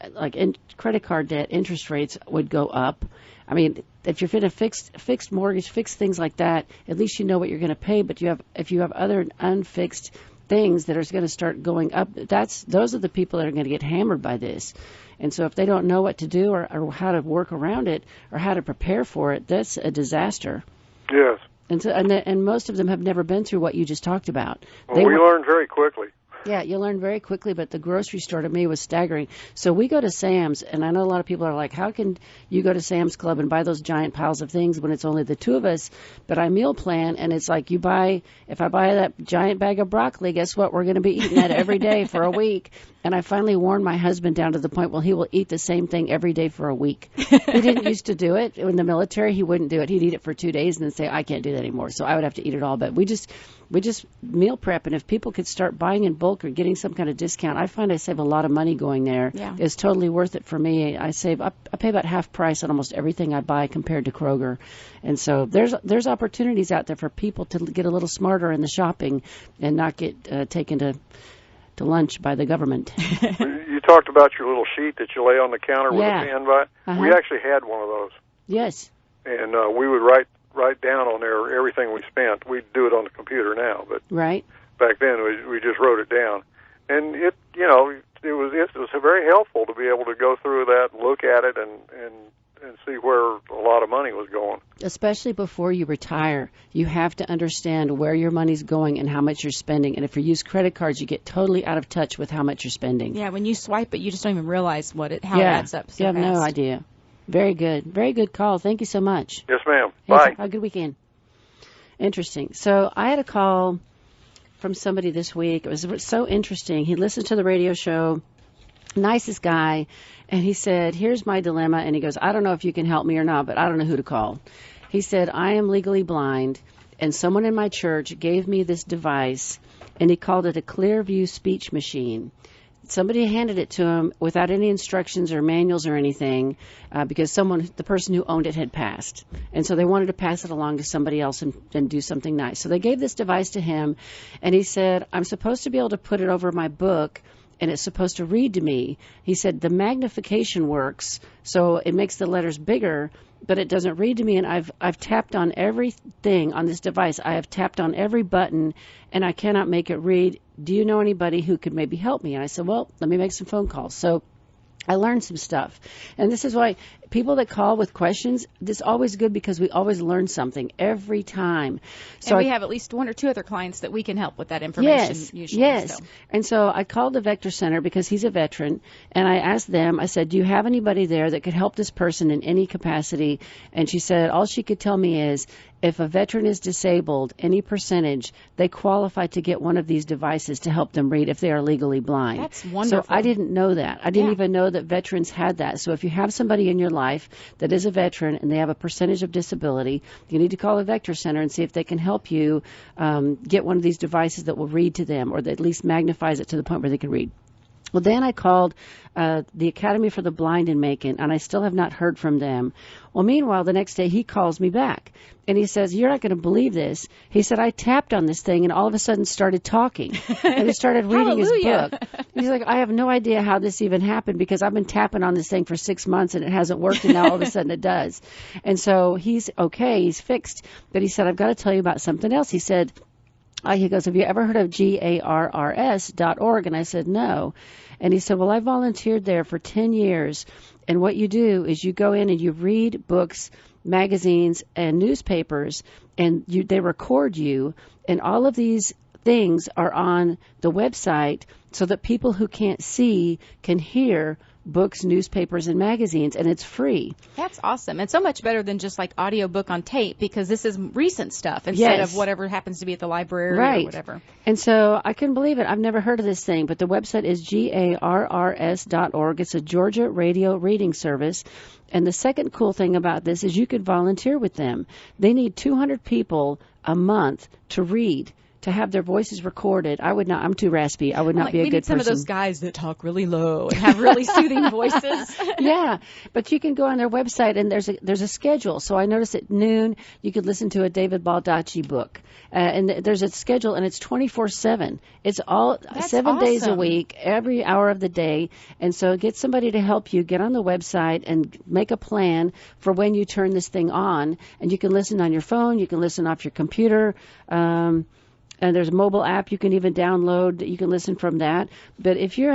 credit card debt interest rates would go up. I mean, if you're in a fixed mortgage, fixed things like that, at least you know what you're going to pay. But if you have other unfixed things that are going to start going up, those are the people that are going to get hammered by this. And so if they don't know what to do or how to work around it or how to prepare for it, that's a disaster. Yes. And most of them have never been through what you just talked about. Well, we learned very quickly. Yeah, you learn very quickly, but the grocery store to me was staggering. So we go to Sam's, and I know a lot of people are like, how can you go to Sam's Club and buy those giant piles of things when it's only the two of us? But I meal plan, and it's like if I buy that giant bag of broccoli, guess what? We're going to be eating that every day for a week. And I finally warned my husband down to the point, well, he will eat the same thing every day for a week. He didn't used to do it. In the military, he wouldn't do it. He'd eat it for 2 days and then say, I can't do that anymore. So I would have to eat it all. But we just meal prep. And if people could start buying in bulk or getting some kind of discount, I find I save a lot of money going there. Yeah. It's totally worth it for me. I pay about half price on almost everything I buy compared to Kroger. And so there's opportunities out there for people to get a little smarter in the shopping and not get taken to lunch by the government. You talked about your little sheet that you lay on the counter with a pen by. Uh-huh. We actually had one of those. Yes. And we would write down on there everything we spent. We do it on the computer now, but right. Back then we just wrote it down. And it was very helpful to be able to go through that, look at it, and see where a lot of money was going. Especially before you retire, you have to understand where your money's going and how much you're spending. And if you use credit cards, you get totally out of touch with how much you're spending. Yeah, when you swipe it, you just don't even realize how it adds up so you have fast. No idea. Very good. Very good call. Thank you so much. Yes, ma'am. Bye. Have a good weekend. Interesting. So I had a call from somebody this week. It was so interesting. He listened to the radio show. Nicest guy. And he said, here's my dilemma. And he goes, I don't know if you can help me or not, but I don't know who to call. He said, I am legally blind, and someone in my church gave me this device, and he called it a Clearview speech machine. Somebody handed it to him without any instructions or manuals or anything because the person who owned it had passed. And so they wanted to pass it along to somebody else and do something nice. So they gave this device to him, and he said, I'm supposed to be able to put it over my book, and it's supposed to read to me. He said the magnification works, so it makes the letters bigger, but it doesn't read to me. And I've tapped on everything on this device. I have tapped on every button, and I cannot make it read. Do you know anybody who could maybe help me? And I said, well, let me make some phone calls. So I learned some stuff. And this is why people that call with questions, this is always good because we always learn something every time. So and we have at least one or two other clients that we can help with that information usually. Yes. So. And so I called the Vector Center because he's a veteran, and I asked them, I said, do you have anybody there that could help this person in any capacity? And she said, all she could tell me is, if a veteran is disabled, any percentage, they qualify to get one of these devices to help them read if they are legally blind. That's wonderful. So I didn't know that. I didn't even know that veterans had that. So if you have somebody in your life that is a veteran and they have a percentage of disability, you need to call the Vector Center and see if they can help you get one of these devices that will read to them or that at least magnifies it to the point where they can read. Well, then I called the Academy for the Blind in Macon, and I still have not heard from them. Well, meanwhile, the next day he calls me back, and he says, you're not going to believe this. He said, I tapped on this thing and all of a sudden started talking, and he started reading his book. He's like, I have no idea how this even happened because I've been tapping on this thing for 6 months, and it hasn't worked, and now all of a sudden it does. And so he's okay, he's fixed, but he said, I've got to tell you about something else. He said, he goes, have you ever heard of GARRS.org? And I said, no. And he said, well, I volunteered there for 10 years. And what you do is you go in and you read books, magazines, and newspapers, and they record you. And all of these things are on the website so that people who can't see can hear books, newspapers, and magazines, and it's free. That's awesome. And so much better than just like audiobook on tape because this is recent stuff instead of whatever happens to be at the library or whatever. And so I couldn't believe it. I've never heard of this thing, but the website is GARRS.org. It's a Georgia radio reading service. And the second cool thing about this is you could volunteer with them. They need 200 people a month to read to have their voices recorded. I would not. I'm too raspy. I would not be a we good need some person. of those guys that talk really low and have really soothing voices. Yeah, but you can go on their website and there's a schedule. So I noticed at noon you could listen to a David Baldacci book, and there's a schedule, and it's 24/7. It's all That's 7 days a awesome. week, every hour of the day. And so get somebody to help you. Get on the website and make a plan for when you turn this thing on, and you can listen on your phone. You can listen off your computer. And there's a mobile app you can even download. You can listen from that. But if you're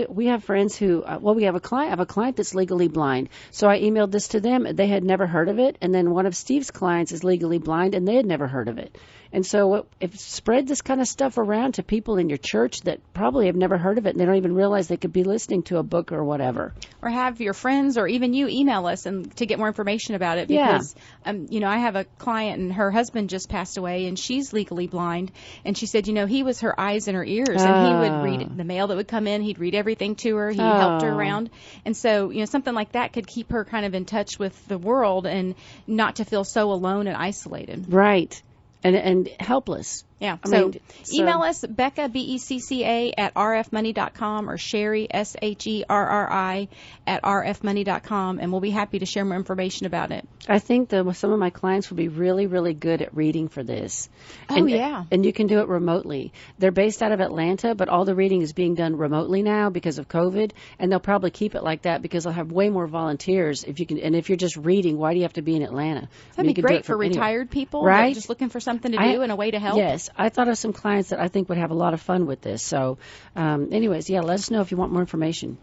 we have friends who, we have I have a client that's legally blind. So I emailed this to them. They had never heard of it. And then one of Steve's clients is legally blind, and they had never heard of it. And so spread this kind of stuff around to people in your church that probably have never heard of it, and they don't even realize they could be listening to a book or whatever. Or have your friends or even you email us and to get more information about it. Because, I have a client, and her husband just passed away, and she's legally blind. And she said, he was her eyes and her ears, and he would read the mail that would come in. He'd read everything to her. He helped her around. And so, something like that could keep her kind of in touch with the world and not to feel so alone and isolated. Right. And helpless. Yeah. So email us, Becca, BECCA, at rfmoney.com, or Sherri, SHERRI, at rfmoney.com, and we'll be happy to share more information about it. I think some of my clients will be really, really good at reading for this. Yeah. And you can do it remotely. They're based out of Atlanta, but all the reading is being done remotely now because of COVID, and they'll probably keep it like that because they'll have way more volunteers. And if you're just reading, why do you have to be in Atlanta? That'd be great for retired people, right? That are just looking for something to do and a way to help. Yes. I thought of some clients that I think would have a lot of fun with this. So, let us know if you want more information.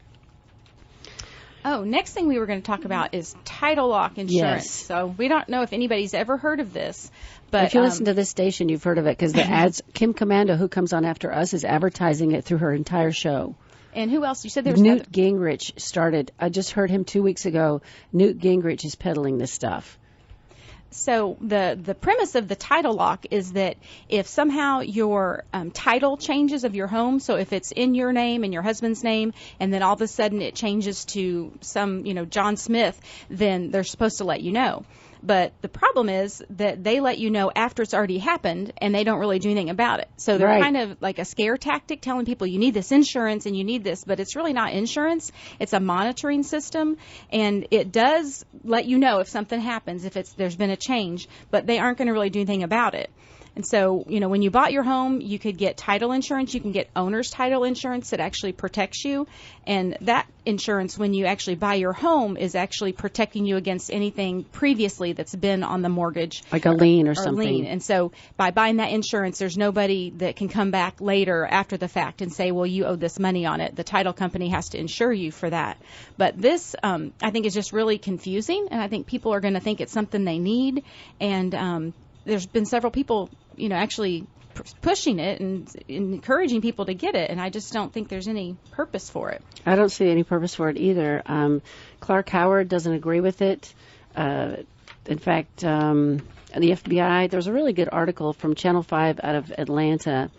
Oh, next thing we were going to talk about is title lock insurance. Yes. So we don't know if anybody's ever heard of this. But if you listen to this station, you've heard of it because the ads, Kim Commando, who comes on after us, is advertising it through her entire show. And who else? You said there was Newt Gingrich started. I just heard him 2 weeks ago. Newt Gingrich is peddling this stuff. So the premise of the title lock is that if somehow your title changes of your home, so if it's in your name and your husband's name, and then all of a sudden it changes to some, John Smith, then they're supposed to let you know. But the problem is that they let you know after it's already happened, and they don't really do anything about it. So they're kind of like a scare tactic, telling people you need this insurance and you need this, but it's really not insurance. It's a monitoring system, and it does let you know if something happens, if there's been a change, but they aren't going to really do anything about it. And so, when you bought your home, you could get title insurance. You can get owner's title insurance that actually protects you. And that insurance, when you actually buy your home, is actually protecting you against anything previously that's been on the mortgage. Like a lien or something. Lien. And so by buying that insurance, there's nobody that can come back later after the fact and say, well, you owe this money on it. The title company has to insure you for that. But this, I think, is just really confusing. And I think people are going to think it's something they need. And there's been several people, actually pushing it and encouraging people to get it, and I just don't think there's any purpose for it. I don't see any purpose for it either. Clark Howard doesn't agree with it. In fact, the FBI, there's a really good article from Channel 5 out of Atlanta.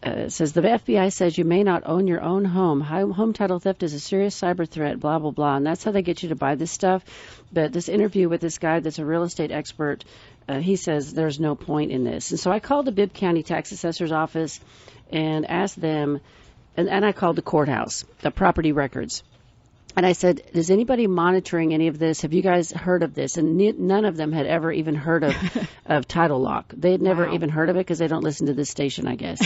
It says the FBI says you may not own your own home. Home title theft is a serious cyber threat, blah, blah, blah. And that's how they get you to buy this stuff. But this interview with this guy that's a real estate expert, he says there's no point in this. And so I called the Bibb County Tax Assessor's office and asked them, and I called the courthouse, the property records. And I said, is anybody monitoring any of this? Have you guys heard of this? And none of them had ever even heard of title lock. They had never even heard of it because they don't listen to this station, I guess.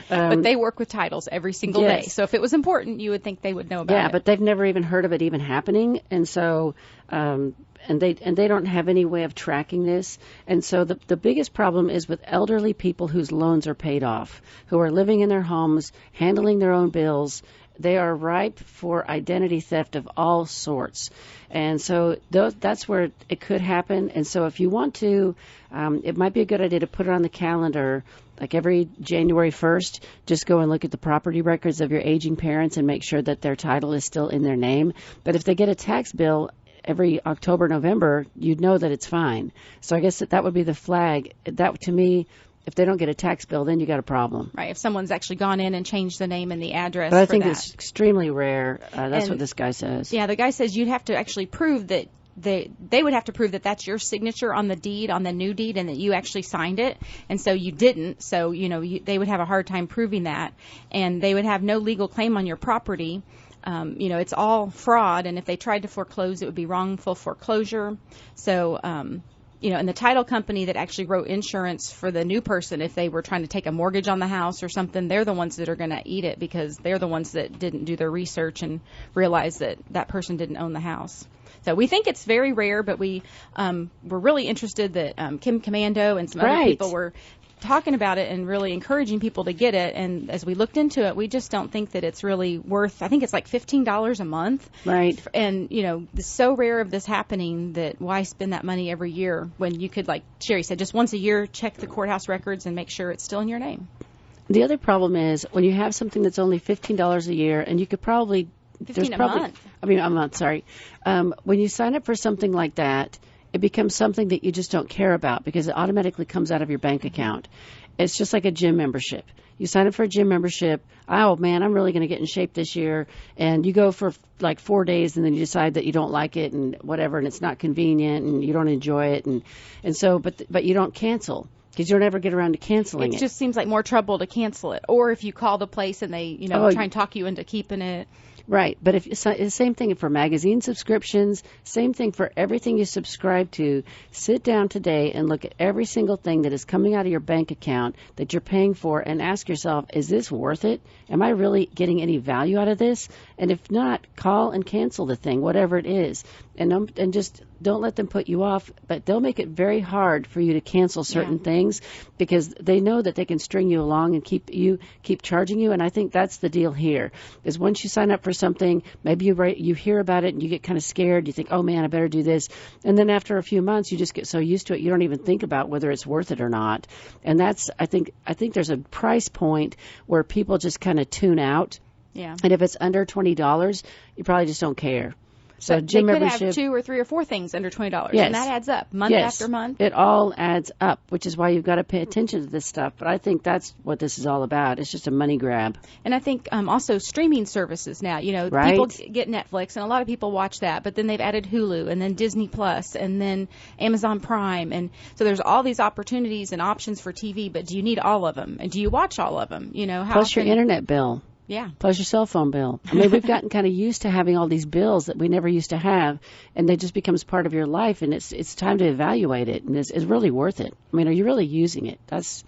But they work with titles every single day. So if it was important, you would think they would know about it. Yeah, but they've never even heard of it even happening. And so, and they don't have any way of tracking this. And so the biggest problem is with elderly people whose loans are paid off, who are living in their homes, handling their own bills. They are ripe for identity theft of all sorts. And so that's where it could happen. And so if you want to, it might be a good idea to put it on the calendar, like every January 1st, just go and look at the property records of your aging parents and make sure that their title is still in their name. But if they get a tax bill every October, November, you'd know that it's fine. So I guess that would be the flag. That, to me, if they don't get a tax bill, then you got a problem. Right, if someone's actually gone in and changed the name and the address. But I think it's extremely rare. That's what this guy says. Yeah, the guy says you'd have to actually prove that they would have to prove that that's your signature on the deed, on the new deed, and that you actually signed it, and so you didn't. So, they would have a hard time proving that, and they would have no legal claim on your property. It's all fraud, and if they tried to foreclose, it would be wrongful foreclosure. So, and the title company that actually wrote insurance for the new person, if they were trying to take a mortgage on the house or something, they're the ones that are going to eat it, because they're the ones that didn't do their research and realize that that person didn't own the house. So we think it's very rare, but we're really interested that Kim Commando and some other people were talking about it and really encouraging people to get it. And as we looked into it, we just don't think that it's really worth, I think it's like $15 a month. Right. And, it's so rare of this happening that why spend that money every year when you could, like Sherri said, just once a year, check the courthouse records and make sure it's still in your name. The other problem is when you have something that's only $15 a year, and you could probably... $15 a month. A month, sorry. When you sign up for something like that, it becomes something that you just don't care about because it automatically comes out of your bank account. It's just like a gym membership. You sign up for a gym membership. Oh, man, I'm really going to get in shape this year. And you go for like 4 days, and then you decide that you don't like it and whatever, and it's not convenient and you don't enjoy it. And so, but you don't cancel. Because you don't ever get around to canceling it. It just seems like more trouble to cancel it. Or if you call the place and they, try and talk you into keeping it. Right. But it's the same thing for magazine subscriptions, same thing for everything you subscribe to. Sit down today and look at every single thing that is coming out of your bank account that you're paying for and ask yourself, is this worth it? Am I really getting any value out of this? And if not, call and cancel the thing, whatever it is. And just don't let them put you off, but they'll make it very hard for you to cancel certain things because they know that they can string you along and keep charging you. And I think that's the deal here is once you sign up for something, maybe you hear about it and you get kind of scared. You think, oh man, I better do this. And then after a few months, you just get so used to it, you don't even think about whether it's worth it or not. And that's, I think there's a price point where people just kind of tune out. Yeah. And if it's under $20, you probably just don't care. So gym they could membership, have 2 or 3 or 4 things under $20, yes. And that adds up month after month. It all adds up, which is why you've got to pay attention to this stuff. But I think that's what this is all about. It's just a money grab. And I think also streaming services now. Right. People get Netflix, and a lot of people watch that. But then they've added Hulu, and then Disney Plus, and then Amazon Prime, and so there's all these opportunities and options for TV. But do you need all of them? And do you watch all of them? Plus your internet bill. Yeah. Plus your cell phone bill. I mean, we've gotten kind of used to having all these bills that we never used to have, and they just becomes part of your life, and it's time to evaluate it, and it's really worth it. I mean, are you really using it? That's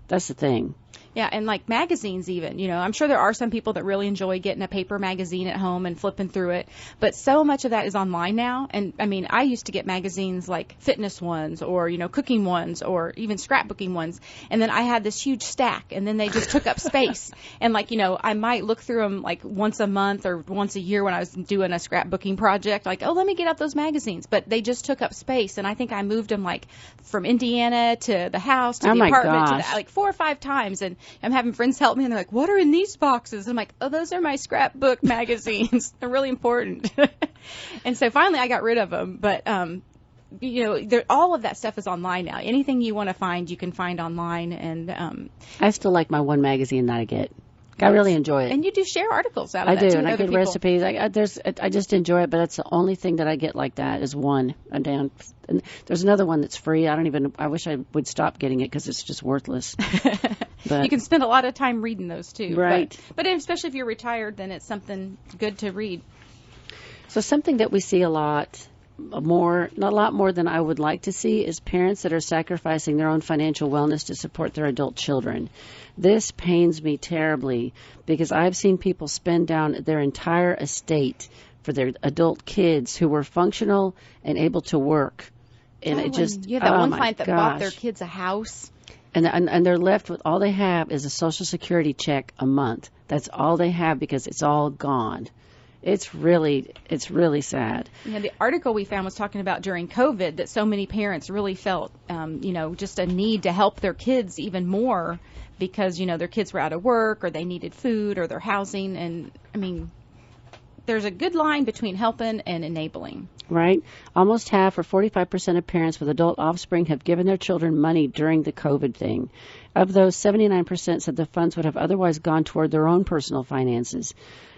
the thing. Yeah, and like magazines even, I'm sure there are some people that really enjoy getting a paper magazine at home and flipping through it, but so much of that is online now. And I mean, I used to get magazines like fitness ones or, cooking ones or even scrapbooking ones. And then I had this huge stack, and then they just took up space. And like, I might look through them like once a month or once a year when I was doing a scrapbooking project, like, oh, let me get out those magazines. But they just took up space. And I think I moved them like from Indiana to the house to the apartment to like 4 or 5 times. And I'm having friends help me, and they're like, what are in these boxes? I'm like, oh, those are my scrapbook magazines. They're really important. And so finally I got rid of them. But, all of that stuff is online now. Anything you want to find, you can find online. And I still like my one magazine that I get. I really enjoy it. And you do share articles out of that, too. I do, and I get recipes. I just enjoy it, but that's the only thing that I get like that is one. And there's another one that's free. I wish I would stop getting it because it's just worthless. But you can spend a lot of time reading those, too. Right. But especially if you're retired, then it's something good to read. So something that we see a lot more than I would like to see is parents that are sacrificing their own financial wellness to support their adult children. This pains me terribly because I've seen people spend down their entire estate for their adult kids who were functional and able to work. And it just, you had that one client that bought their kids a house. And they're left with all they have is a Social Security check a month. That's all they have because it's all gone. It's really sad. The article we found was talking about during COVID that so many parents really felt, just a need to help their kids even more because, their kids were out of work or they needed food or their housing. And, I mean, there's a good line between helping and enabling. Right? Almost half, or 45% of parents with adult offspring have given their children money during the COVID thing. Of those, 79% said the funds would have otherwise gone toward their own personal finances.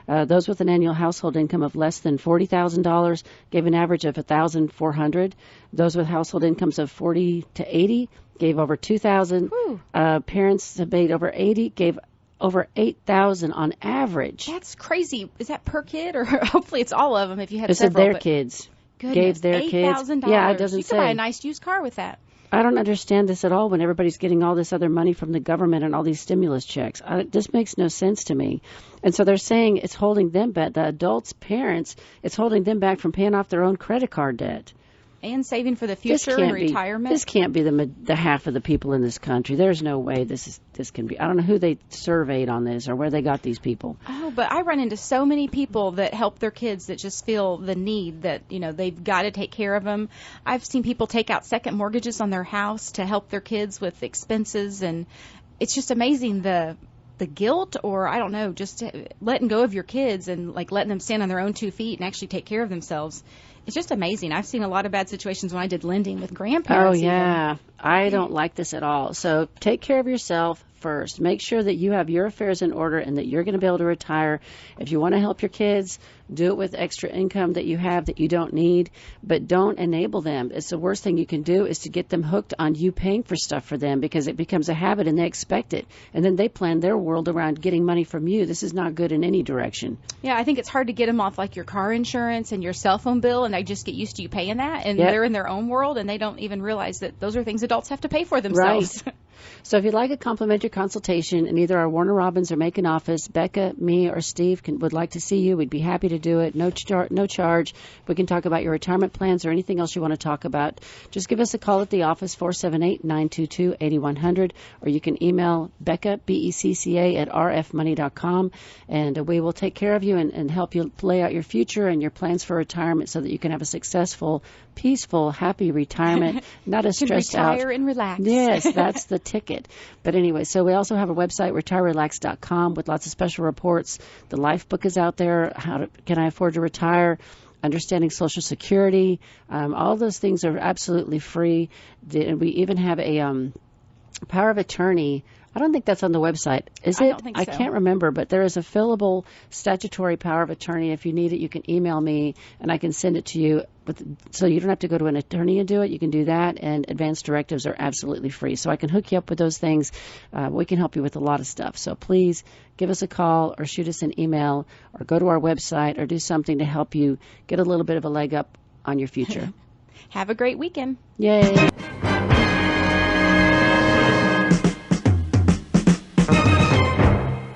Those with an annual household income of less than $40,000 gave an average of $1,400. Those with household incomes of 40 to 80 gave over $2,000. Parents that made over 80 gave over $8,000 on average. That's crazy. Is that per kid, or hopefully it's all of them if you had it several? Said their kids. Goodness, gave their kids. $8,000. Yeah, it doesn't you say. could buy a nice used car with that. I don't understand this at all when everybody's getting all this other money from the government and all these stimulus checks. This makes no sense to me. And so they're saying it's holding them back, the adults' parents, it's holding them back from paying off their own credit card debt. And saving for the future and retirement. This can't be the half of the people in this country. There's no way this can be. I don't know who they surveyed on this or where they got these people. Oh, but I run into so many people that help their kids that just feel the need that, they've got to take care of them. I've seen people take out second mortgages on their house to help their kids with expenses, and it's just amazing the guilt, or I don't know, just letting go of your kids and like letting them stand on their own 2 feet and actually take care of themselves. It's just amazing. I've seen a lot of bad situations when I did lending with grandparents. Oh, yeah. I don't like this at all. So take care of yourself first. Make sure that you have your affairs in order and that you're going to be able to retire. If you want to help your kids, do it with extra income that you have that you don't need, but don't enable them. It's the worst thing you can do is to get them hooked on you paying for stuff for them, because it becomes a habit and they expect it. And then they plan their world around getting money from you. This is not good in any direction. Yeah, I think it's hard to get them off like your car insurance and your cell phone bill, and they just get used to you paying that, and they're in their own world, and they don't even realize that those are things adults have to pay for themselves. Right. So if you'd like a complimentary consultation in either our Warner Robins or Macon office, Becca, me, or Steve would like to see you. We'd be happy to do it. No charge. We can talk about your retirement plans or anything else you want to talk about. Just give us a call at the office, 478-922-8100, or you can email Becca, BECCA, at rfmoney.com, and we will take care of you and help you lay out your future and your plans for retirement so that you can have a successful, peaceful, happy retirement, not as stressed out. Retire and relax. Yes, that's the ticket. But anyway, so we also have a website, retirerelax.com, with lots of special reports. The life book is out there. Can I afford to retire? Understanding Social Security. All those things are absolutely free. We even have a power of attorney. I don't think that's on the website. Is it? I don't think so. I can't remember, but there is a fillable statutory power of attorney. If you need it, you can email me, and I can send it to you. So you don't have to go to an attorney and do it. You can do that, and advance directives are absolutely free. So I can hook you up with those things. We can help you with a lot of stuff. So please give us a call or shoot us an email or go to our website or do something to help you get a little bit of a leg up on your future. Have a great weekend. Yay.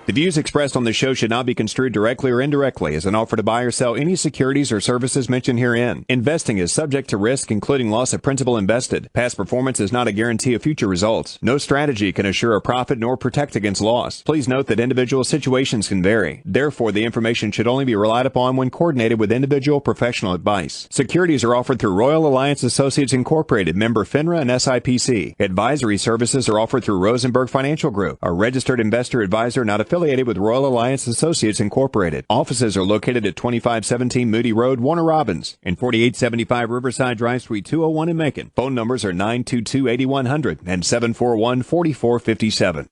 The views expressed on this show should not be construed directly or indirectly as an offer to buy or sell any securities or services mentioned herein. Investing is subject to risk, including loss of principal invested. Past performance is not a guarantee of future results. No strategy can assure a profit nor protect against loss. Please note that individual situations can vary. Therefore, the information should only be relied upon when coordinated with individual professional advice. Securities are offered through Royal Alliance Associates Incorporated, member FINRA and SIPC. Advisory services are offered through Rosenberg Financial Group, a registered investor advisor not affiliated with Royal Alliance Associates Incorporated. Offices are located at 2517 Moody Road, Warner Robins, and 4875 Riverside Drive, Suite 201 in Macon. Phone numbers are 922-8100 and 741-4457.